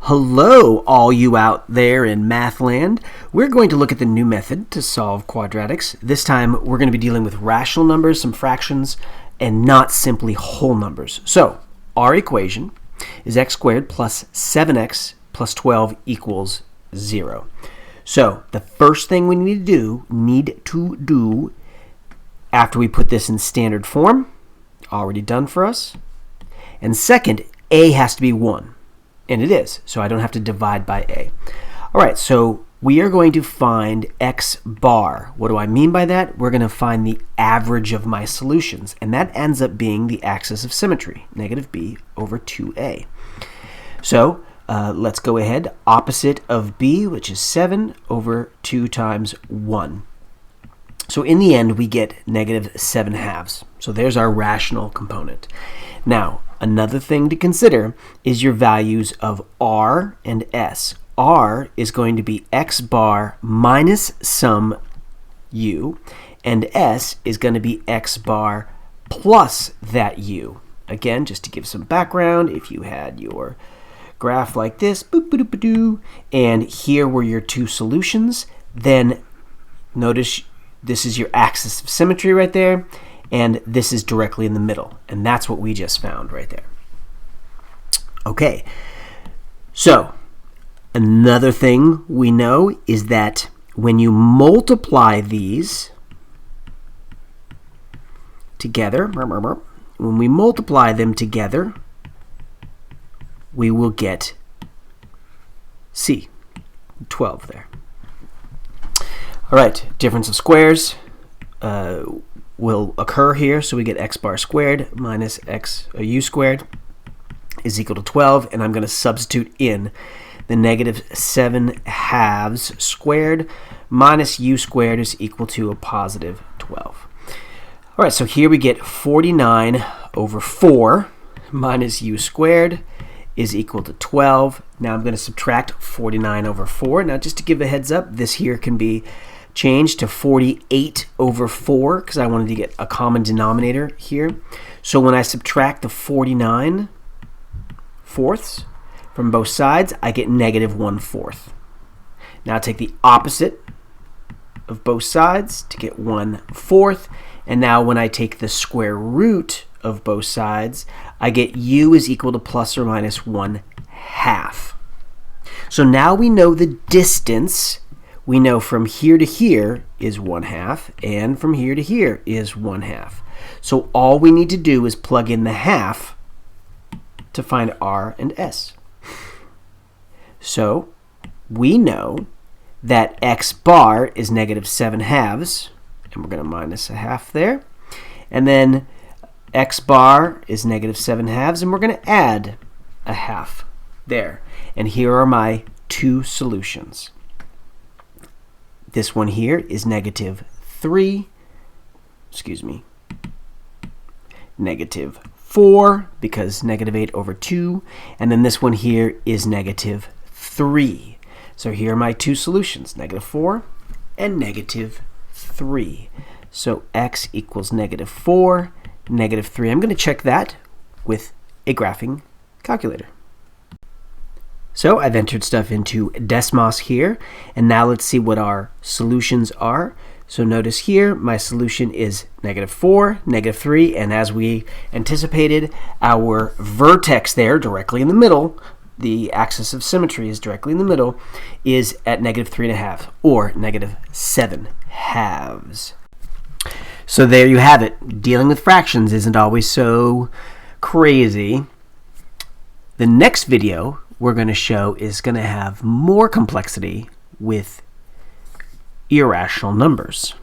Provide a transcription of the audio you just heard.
Hello, all you out there in math land. We're going to look at the new method to solve quadratics. This time, we're going to be dealing with rational numbers, some fractions, and not simply whole numbers. So, our equation is x squared plus 7x plus 12 equals 0. So, the first thing we need to do after we put this in standard form, already done for us, and second, a has to be 1. And it is, so I don't have to divide by a. All right, so we are going to find x bar. What do I mean by that? We're going to find the average of my solutions, and that ends up being the axis of symmetry, negative b over 2a. So let's go ahead. Opposite of b, which is 7 over 2 times 1. So in the end, we get negative 7 halves. So there's our rational component. Now, another thing to consider is your values of r and s. R is going to be x bar minus some u, and s is going to be x bar plus that u. Again, just to give some background, if you had your graph like this, boop, boop, boop, boop, and here were your two solutions, then notice this is your axis of symmetry right there, and this is directly in the middle, and that's what we just found right there. Okay, so another thing we know is that when you multiply these together, when we multiply them together, we will get C, 12 there. All right, difference of squares will occur here, so we get x bar squared minus u squared is equal to 12, and I'm going to substitute in the negative 7 halves squared minus u squared is equal to a positive 12. All right, so here we get 49 over 4 minus u squared is equal to 12. Now I'm going to subtract 49 over 4. Now just to give a heads up, this here can be changed to 48 over 4 because I wanted to get a common denominator here. So when I subtract the 49 fourths from both sides, I get negative 1/4. Now take the opposite of both sides to get 1/4. And now when I take the square root of both sides, I get u is equal to plus or minus 1/2. So now we know the distance. We know from here to here is 1/2, and from here to here is 1/2. So all we need to do is plug in the half to find r and s. So we know that x bar is negative 7 halves, and we're going to minus a half there. And then x bar is negative 7 halves, and we're going to add a half there. And here are my two solutions. This one here is negative 4, because negative 8 over 2. And then this one here is negative 3. So here are my two solutions, negative 4 and negative 3. So x equals negative 4, negative 3. I'm going to check that with a graphing calculator. So I've entered stuff into Desmos here, and now let's see what our solutions are. So notice here, my solution is negative 4, negative 3, and as we anticipated, our vertex there, directly in the middle, the axis of symmetry is directly in the middle, is at negative 3.5, or negative 7 halves. So there you have it. Dealing with fractions isn't always so crazy. The next video we're going to show is going to have more complexity with irrational numbers.